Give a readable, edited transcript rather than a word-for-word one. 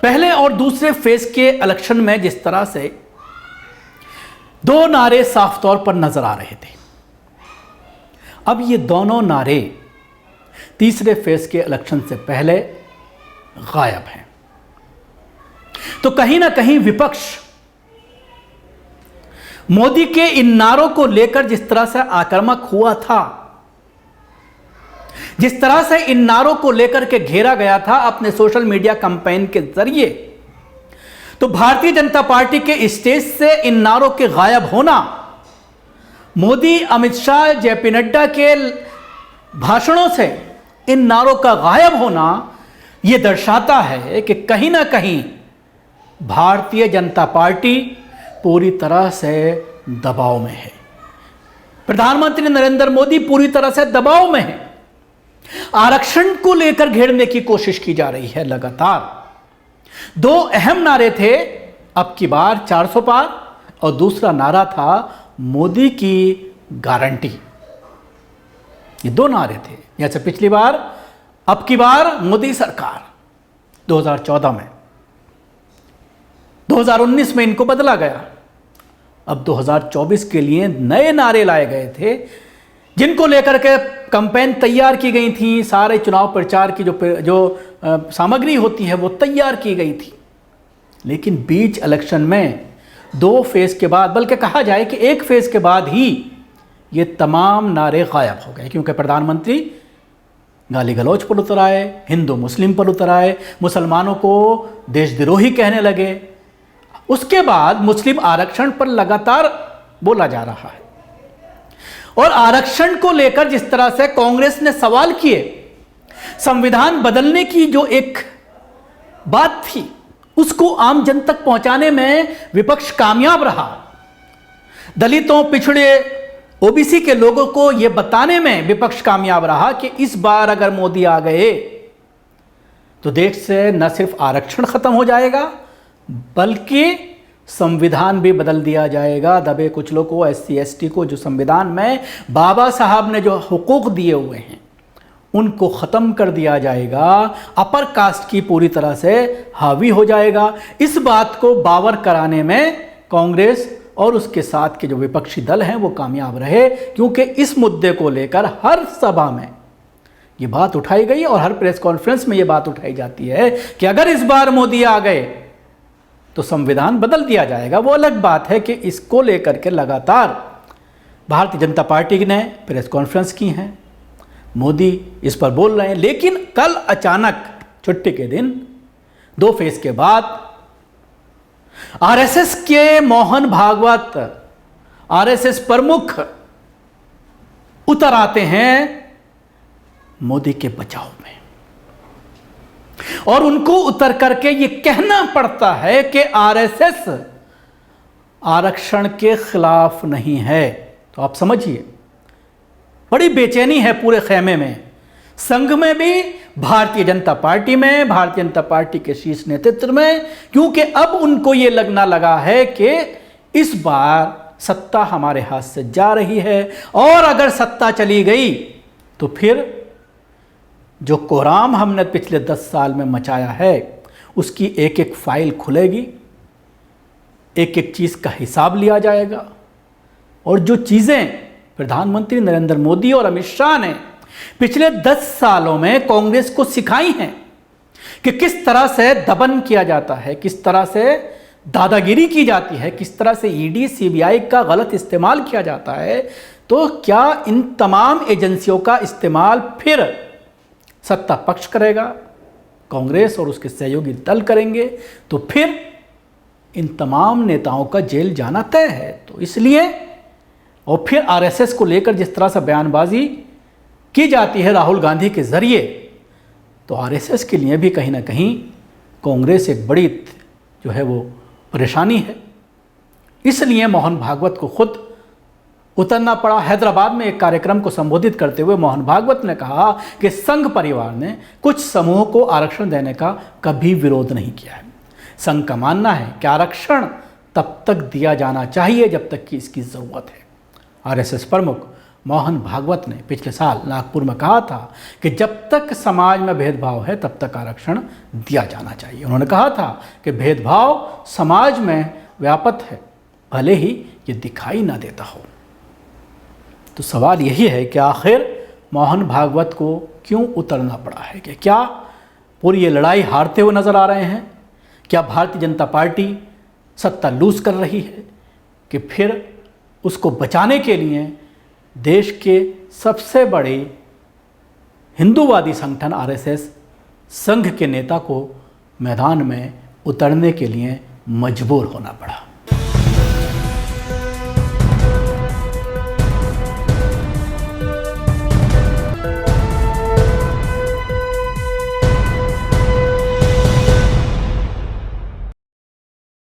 पहले और दूसरे फेज के इलेक्शन में जिस तरह से दो नारे साफ तौर पर नजर आ रहे थे, अब ये दोनों नारे तीसरे फेज के इलेक्शन से पहले गायब हैं। तो कहीं ना कहीं विपक्ष मोदी के इन नारों को लेकर जिस तरह से आक्रामक हुआ था, जिस तरह से इन नारों को लेकर के घेरा गया था अपने सोशल मीडिया कैंपेन के जरिए, तो भारतीय जनता पार्टी के स्टेज से इन नारों के गायब होना, मोदी, अमित शाह, जेपी नड्डा के भाषणों से इन नारों का गायब होना, यह दर्शाता है कि कहीं ना कहीं भारतीय जनता पार्टी पूरी तरह से दबाव में है। प्रधानमंत्री नरेंद्र मोदी पूरी तरह से दबाव में है। आरक्षण को लेकर घेरने की कोशिश की जा रही है लगातार। दो अहम नारे थे, अब की बार 400 पार, और दूसरा नारा था मोदी की गारंटी। ये दो नारे थे, जैसे पिछली बार, अब की बार मोदी सरकार 2014 में, 2019 में इनको बदला गया। अब 2024 के लिए नए नारे लाए गए थे, जिनको लेकर के कैंपेन तैयार की गई थी। सारे चुनाव प्रचार की जो सामग्री होती है वो तैयार की गई थी। लेकिन बीच इलेक्शन में दो फेज के बाद, बल्कि कहा जाए कि एक फेज के बाद ही ये तमाम नारे गायब हो गए, क्योंकि प्रधानमंत्री गाली गलौज पर उतर आए, हिंदू मुस्लिम पर उतर आए, मुसलमानों को देशद्रोही कहने लगे। उसके बाद मुस्लिम आरक्षण पर लगातार बोला जा रहा है, और आरक्षण को लेकर जिस तरह से कांग्रेस ने सवाल किए, संविधान बदलने की जो एक बात थी उसको आम जन तक पहुंचाने में विपक्ष कामयाब रहा। दलितों, पिछड़े, ओबीसी के लोगों को यह बताने में विपक्ष कामयाब रहा कि इस बार अगर मोदी आ गए तो देश से न सिर्फ आरक्षण खत्म हो जाएगा, बल्कि संविधान भी बदल दिया जाएगा। दबे कुचलों को, एससी एसटी को, जो संविधान में बाबा साहब ने जो हुकूक दिए हुए हैं उनको ख़त्म कर दिया जाएगा। अपर कास्ट की पूरी तरह से हावी हो जाएगा। इस बात को बावर कराने में कांग्रेस और उसके साथ के जो विपक्षी दल हैं वो कामयाब रहे, क्योंकि इस मुद्दे को लेकर हर सभा में ये बात उठाई गई और हर प्रेस कॉन्फ्रेंस में ये बात उठाई जाती है कि अगर इस बार मोदी आ गए तो संविधान बदल दिया जाएगा। वो अलग बात है कि इसको लेकर के लगातार भारतीय जनता पार्टी ने प्रेस कॉन्फ्रेंस की हैं, मोदी इस पर बोल रहे हैं। लेकिन कल अचानक छुट्टी के दिन, दो फेज के बाद, आरएसएस के मोहन भागवत, आरएसएस प्रमुख उतर आते हैं मोदी के बचाव में, और उनको उतर करके ये कहना पड़ता है कि आरएसएस आरक्षण के खिलाफ नहीं है। तो आप समझिए, बड़ी बेचैनी है पूरे खेमे में, संघ में भी, भारतीय जनता पार्टी में, भारतीय जनता पार्टी के शीर्ष नेतृत्व में, क्योंकि अब उनको ये लगना लगा है कि इस बार सत्ता हमारे हाथ से जा रही है, और अगर सत्ता चली गई तो फिर जो कोहराम हमने पिछले 10 साल में मचाया है उसकी एक एक फाइल खुलेगी, एक एक चीज़ का हिसाब लिया जाएगा। और जो चीज़ें प्रधानमंत्री नरेंद्र मोदी और अमित शाह ने पिछले 10 सालों में कांग्रेस को सिखाई हैं कि किस तरह से दमन किया जाता है, किस तरह से दादागिरी की जाती है, किस तरह से ईडी, सीबीआई का गलत इस्तेमाल किया जाता है, तो क्या इन तमाम एजेंसियों का इस्तेमाल फिर सत्ता पक्ष करेगा, कांग्रेस और उसके सहयोगी दल करेंगे, तो फिर इन तमाम नेताओं का जेल जाना तय है। तो इसलिए, और फिर आरएसएस को लेकर जिस तरह से बयानबाजी की जाती है राहुल गांधी के जरिए, तो आरएसएस के लिए भी कहीं ना कहीं कांग्रेस एक बड़ी जो है वो परेशानी है। इसलिए मोहन भागवत को खुद उतरना पड़ा। हैदराबाद में एक कार्यक्रम को संबोधित करते हुए मोहन भागवत ने कहा कि संघ परिवार ने कुछ समूह को आरक्षण देने का कभी विरोध नहीं किया है। संघ का मानना है कि आरक्षण तब तक दिया जाना चाहिए जब तक कि इसकी ज़रूरत है। आरएसएस प्रमुख मोहन भागवत ने पिछले साल नागपुर में कहा था कि जब तक समाज में भेदभाव है तब तक आरक्षण दिया जाना चाहिए। उन्होंने कहा था कि भेदभाव समाज में व्याप्त है, भले ही ये दिखाई ना देता हो। तो सवाल यही है कि आखिर मोहन भागवत को क्यों उतरना पड़ा है, कि क्या पूरी ये लड़ाई हारते हुए नज़र आ रहे हैं? क्या भारतीय जनता पार्टी सत्ता लूज कर रही है, कि फिर उसको बचाने के लिए देश के सबसे बड़े हिंदूवादी संगठन आरएसएस संघ के नेता को मैदान में उतरने के लिए मजबूर होना पड़ा?